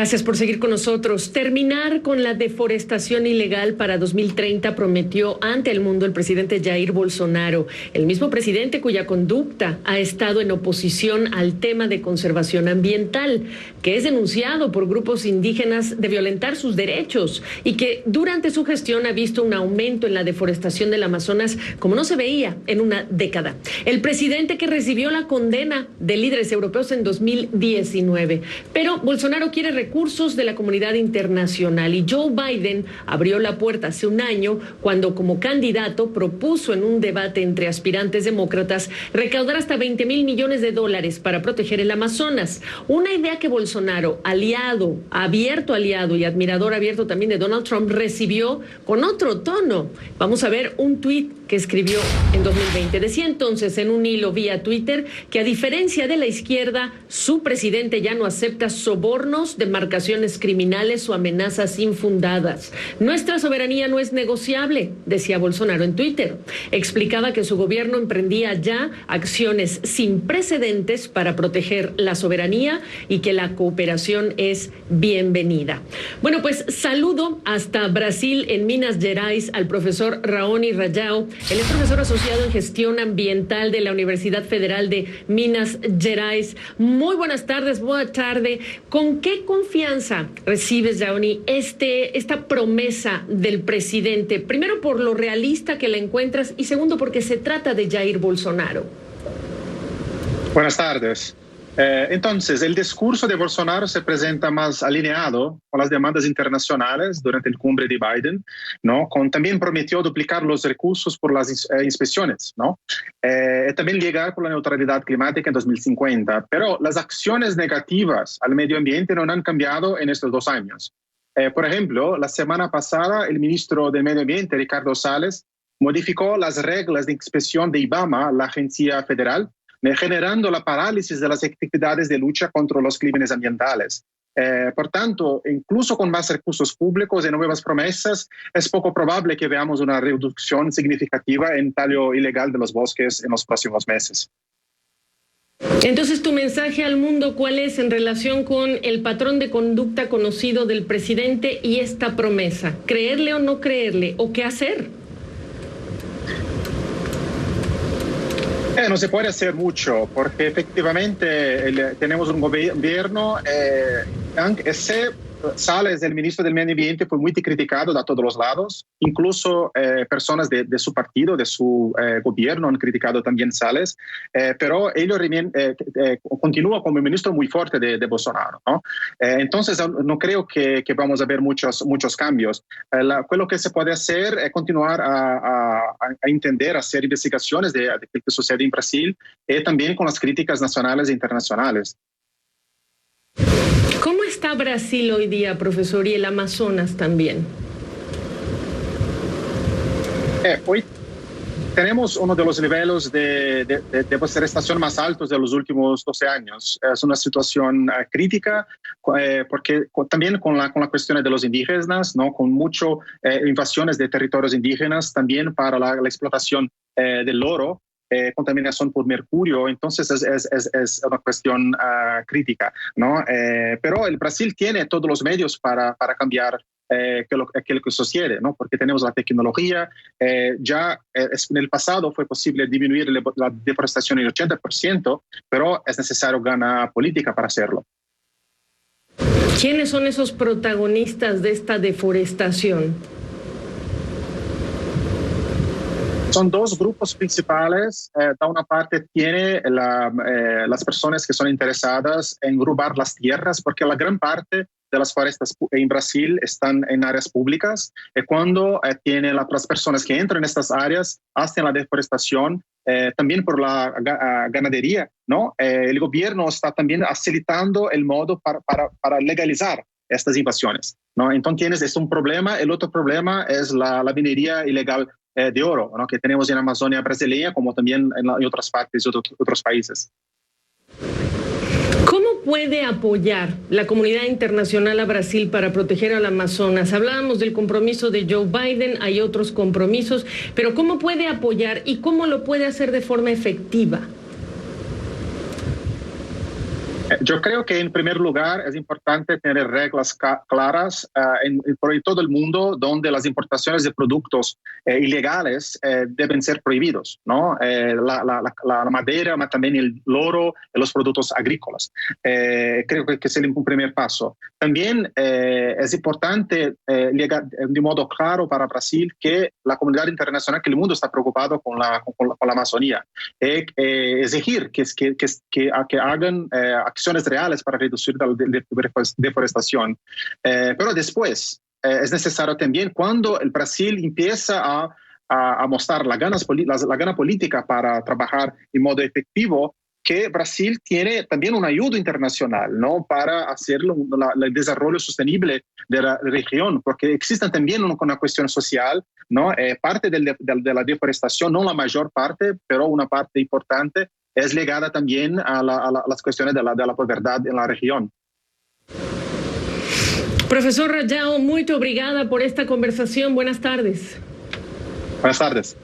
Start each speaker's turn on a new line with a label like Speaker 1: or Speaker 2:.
Speaker 1: Gracias por seguir con nosotros. Terminar con la deforestación ilegal para 2030 prometió ante el mundo el presidente Jair Bolsonaro, el mismo presidente cuya conducta ha estado en oposición al tema de conservación ambiental, que es denunciado por grupos indígenas de violentar sus derechos y que durante su gestión ha visto un aumento en la deforestación del Amazonas como no se veía en una década. El presidente que recibió la condena de líderes europeos en 2019. Pero Bolsonaro quiere recursos de la comunidad internacional y Joe Biden abrió la puerta hace un año cuando como candidato propuso en un debate entre aspirantes demócratas recaudar hasta $20 mil millones para proteger el Amazonas. Una idea que Bolsonaro, abierto aliado y admirador abierto también de Donald Trump, recibió con otro tono. Vamos a ver un tuit que escribió en 2020. Decía entonces en un hilo vía Twitter que a diferencia de la izquierda, su presidente ya no acepta sobornos, demarcaciones criminales o amenazas infundadas. Nuestra soberanía no es negociable, decía Bolsonaro en Twitter. Explicaba que su gobierno emprendía ya acciones sin precedentes para proteger la soberanía y que la cooperación es bienvenida. Bueno, pues saludo hasta Brasil, en Minas Gerais, al profesor Raoni Rayao. Él es profesor asociado en gestión ambiental de la Universidad Federal de Minas Gerais. Muy buenas tardes, buena tarde. ¿Con qué confianza recibes, Raoni, esta promesa del presidente? Primero, por lo realista que la encuentras y segundo, porque se trata de Jair Bolsonaro.
Speaker 2: Buenas tardes. Entonces, el discurso de Bolsonaro se presenta más alineado con las demandas internacionales durante el cumbre de Biden, ¿no? También prometió duplicar los recursos por las inspecciones, ¿no? También llegar por la neutralidad climática en 2050, pero las acciones negativas al medio ambiente no han cambiado en estos 2 años. Por ejemplo, la semana pasada el ministro del Medio Ambiente, Ricardo Salles, modificó las reglas de inspección de IBAMA, la agencia federal, generando la parálisis de las actividades de lucha contra los crímenes ambientales. Por tanto, incluso con más recursos públicos y nuevas promesas, es poco probable que veamos una reducción significativa en tallo ilegal de los bosques en los próximos meses.
Speaker 1: Entonces, tu mensaje al mundo, ¿cuál es en relación con el patrón de conducta conocido del presidente y esta promesa? ¿Creerle o no creerle? ¿O qué hacer?
Speaker 2: No se puede hacer mucho porque efectivamente tenemos un gobierno, ese Salles, el ministro del Medio Ambiente, fue muy criticado de todos los lados. Incluso personas de su partido, de su gobierno, han criticado también Salles, pero él continúa como ministro muy fuerte de Bolsonaro, ¿no? Entonces, no creo que vamos a ver muchos cambios. Lo que se puede hacer es continuar a entender, a hacer investigaciones de lo que sucede en Brasil y también con las críticas nacionales e internacionales.
Speaker 1: ¿Cómo está Brasil hoy día, profesor, y el Amazonas también?
Speaker 2: Hoy tenemos uno de los niveles de deforestación más altos de los últimos 12 años. Es una situación crítica porque también con la cuestión de los indígenas, ¿no? Con muchas invasiones de territorios indígenas, también para la explotación del oro. Contaminación por mercurio, entonces es una cuestión crítica, ¿no? Pero el Brasil tiene todos los medios para cambiar aquello que sucede, ¿no? Porque tenemos la tecnología, ya en el pasado fue posible disminuir la deforestación en 80%, pero es necesario ganar política para hacerlo.
Speaker 1: ¿Quiénes son esos protagonistas de esta deforestación?
Speaker 2: Son 2 grupos principales. De una parte tiene las personas que son interesadas en robar las tierras, porque la gran parte de las forestas en Brasil están en áreas públicas. Y cuando tiene las personas que entran en estas áreas, hacen la deforestación, también por la ganadería, ¿no? El gobierno está también facilitando el modo para legalizar estas invasiones, ¿no? Entonces, es un problema. El otro problema es la minería ilegal de oro, ¿no? Que tenemos en la Amazonia brasileña, como también en otras partes de otros países.
Speaker 1: ¿Cómo puede apoyar la comunidad internacional a Brasil para proteger al Amazonas? Hablábamos del compromiso de Joe Biden, hay otros compromisos, pero ¿cómo puede apoyar y cómo lo puede hacer de forma efectiva?
Speaker 2: Yo creo que en primer lugar es importante tener reglas claras por todo el mundo donde las importaciones de productos ilegales deben ser prohibidos, ¿no? La madera, pero también el oro y los productos agrícolas. Creo que es un primer paso. También es importante de modo claro para Brasil que la comunidad internacional, que el mundo está preocupado con la Amazonía, exigir que hagan acciones reales para reducir la deforestación. Pero después es necesario también, cuando el Brasil empieza a mostrar la gana política para trabajar en modo efectivo, que Brasil tiene también una ayuda internacional, ¿no? Para hacer el desarrollo sostenible de la región, porque existe también una cuestión social, ¿no? Parte de la deforestación, no la mayor parte, pero una parte importante, es ligada también a las cuestiones de la pobreza en la región.
Speaker 1: Profesor Rajao, muy obrigada por esta conversación. Buenas tardes.
Speaker 2: Buenas tardes.